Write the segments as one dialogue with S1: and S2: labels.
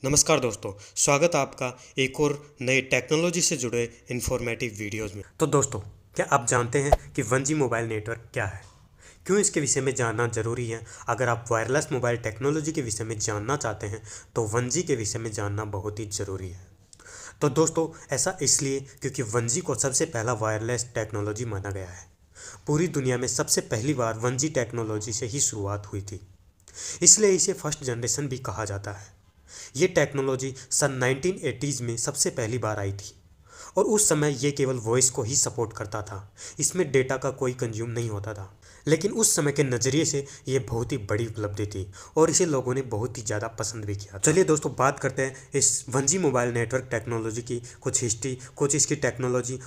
S1: नमस्कार दोस्तों, स्वागत है आपका एक और नए टेक्नोलॉजी से जुड़े इन्फॉर्मेटिव वीडियोस में। तो दोस्तों, क्या आप जानते हैं कि 1G मोबाइल नेटवर्क क्या है? क्यों इसके विषय में जानना ज़रूरी है? अगर आप वायरलेस मोबाइल टेक्नोलॉजी के विषय में जानना चाहते हैं तो 1G के विषय में जानना बहुत ही ज़रूरी है। तो दोस्तों, ऐसा इसलिए क्योंकि 1G को सबसे पहला वायरलेस टेक्नोलॉजी माना गया है। पूरी दुनिया में सबसे पहली बार 1G टेक्नोलॉजी से ही शुरुआत हुई थी, इसलिए इसे फर्स्ट जनरेशन भी कहा जाता है। ये टेक्नोलॉजी सन 1980s में सबसे पहली बार आई थी और उस समय ये केवल वॉइस को ही सपोर्ट करता था। इसमें डेटा का कोई कंज्यूम नहीं होता था, लेकिन उस समय के नज़रिए से ये बहुत ही बड़ी उपलब्धि थी और इसे लोगों ने बहुत ही ज़्यादा पसंद भी किया। चलिए दोस्तों, बात करते हैं इस 1G मोबाइल नेटवर्क टेक्नोलॉजी की कुछ हिस्ट्री, कुछ इसकी टेक्नोलॉजी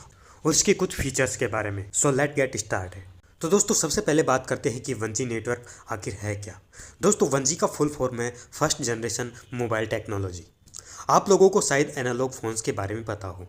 S1: और इसके कुछ फीचर्स के बारे में। So let get started. तो दोस्तों, सबसे पहले बात करते हैं कि 1G नेटवर्क आखिर है क्या। दोस्तों, 1G का फुल फॉर्म है फर्स्ट जनरेशन मोबाइल टेक्नोलॉजी। आप लोगों को शायद एनालॉग फ़ोन्स के बारे में पता हो,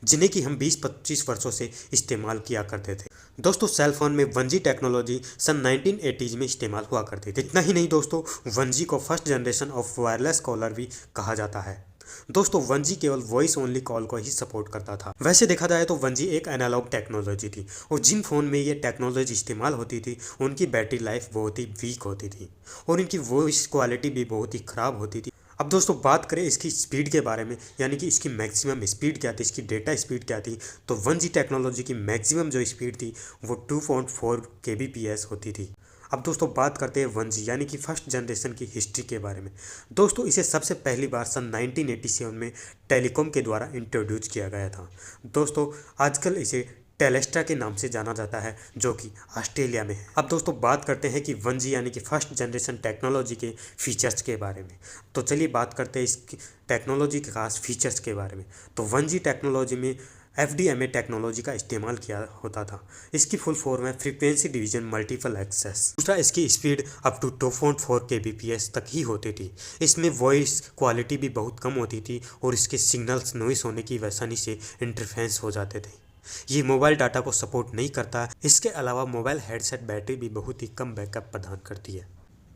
S1: जिन्हें कि हम 20-25 वर्षों से इस्तेमाल किया करते थे। दोस्तों, सेल फोन में 1G टेक्नोलॉजी सन 1980s में इस्तेमाल हुआ करती थी। इतना ही नहीं दोस्तों, 1G को first generation of wireless caller भी कहा जाता है। दोस्तों, 1G केवल वॉइस ओनली कॉल को ही सपोर्ट करता था। वैसे देखा जाए तो 1G एक एनालॉग टेक्नोलॉजी थी और जिन फ़ोन में ये टेक्नोलॉजी इस्तेमाल होती थी उनकी बैटरी लाइफ बहुत ही वीक होती थी और इनकी वॉइस क्वालिटी भी बहुत ही ख़राब होती थी। अब दोस्तों, बात करें इसकी स्पीड के बारे में, यानी कि इसकी मैक्सिमम स्पीड क्या थी, इसकी डेटा स्पीड क्या थी, तो 1G टेक्नोलॉजी की मैक्सिमम जो स्पीड थी वो 2.4 kbps होती थी। अब दोस्तों, बात करते हैं 1G यानी कि फर्स्ट जनरेशन की हिस्ट्री के बारे में। दोस्तों, इसे सबसे पहली बार सन 1987 में टेलीकॉम के द्वारा इंट्रोड्यूस किया गया था। दोस्तों, आजकल इसे टेलेस्ट्रा के नाम से जाना जाता है, जो कि ऑस्ट्रेलिया में है। अब दोस्तों, बात करते हैं कि 1G यानी कि फर्स्ट जनरेशन टेक्नोलॉजी के फीचर्स के बारे में। तो चलिए बात करते हैं इस टेक्नोलॉजी के खास फीचर्स के बारे में। तो 1G टेक्नोलॉजी में FDMA टेक्नोलॉजी का इस्तेमाल किया होता था। इसकी फुल फॉर्म है फ्रीक्वेंसी डिवीजन मल्टीपल एक्सेस। दूसरा, इसकी स्पीड अप टू 2.4 kbps तक ही होती थी। इसमें वॉइस क्वालिटी भी बहुत कम होती थी और इसके सिग्नल्स नॉइस होने की आसानी से इंटरफेरेंस हो जाते थे। ये मोबाइल डाटा को सपोर्ट नहीं करता। इसके अलावा मोबाइल हेडसेट बैटरी भी बहुत ही कम बैकअप प्रदान करती है।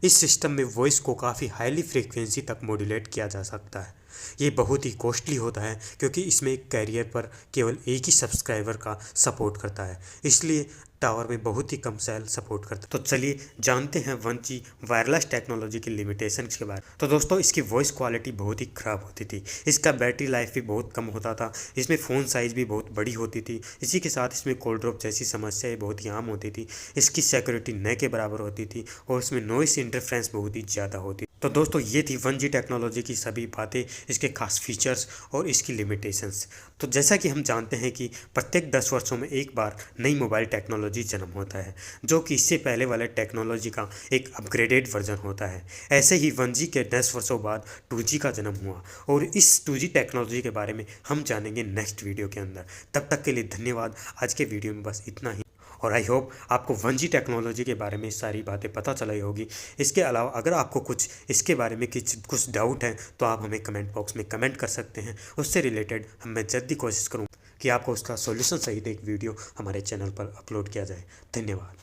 S1: इस सिस्टम में वॉइस को काफ़ी हाईली फ्रीक्वेंसी तक मॉड्यूलेट किया जा सकता है। ये बहुत ही कॉस्टली होता है क्योंकि इसमें एक कैरियर पर केवल एक ही सब्सक्राइबर का सपोर्ट करता है, इसलिए टावर में बहुत ही कम सेल सपोर्ट करता है। तो चलिए जानते हैं 1G वायरलेस टेक्नोलॉजी की लिमिटेशंस के बारे में। तो दोस्तों, इसकी वॉइस क्वालिटी बहुत ही ख़राब होती थी। इसका बैटरी लाइफ भी बहुत कम होता था। इसमें फ़ोन साइज़ भी बहुत बड़ी होती थी। इसी के साथ इसमें कॉल ड्रॉप जैसी समस्याएं बहुत ही आम होती थी। इसकी सिक्योरिटी न के बराबर होती थी और इसमें नॉइस इंटरफ्रेंस बहुत ही ज़्यादा होती। तो दोस्तों, ये थी 1G टेक्नोलॉजी की सभी बातें, इसके खास फीचर्स और इसकी लिमिटेशंस। तो जैसा कि हम जानते हैं कि प्रत्येक 10 वर्षों में एक बार नई मोबाइल टेक्नोलॉजी जन्म होता है, जो कि इससे पहले वाले टेक्नोलॉजी का एक अपग्रेडेड वर्जन होता है। ऐसे ही 1G के 10 वर्षों बाद 2G का जन्म हुआ और इस 2G टेक्नोलॉजी के बारे में हम जानेंगे नेक्स्ट वीडियो के अंदर। तब तक के लिए धन्यवाद। आज के वीडियो में बस इतना ही और आई होप आपको 1G टेक्नोलॉजी के बारे में सारी बातें पता चलाई होगी। इसके अलावा अगर आपको कुछ इसके बारे में कुछ डाउट है तो आप हमें कमेंट बॉक्स में कमेंट कर सकते हैं। उससे रिलेटेड मैं जल्दी कोशिश करूँ कि आपको उसका सॉल्यूशन सहित एक वीडियो हमारे चैनल पर अपलोड किया जाए। धन्यवाद।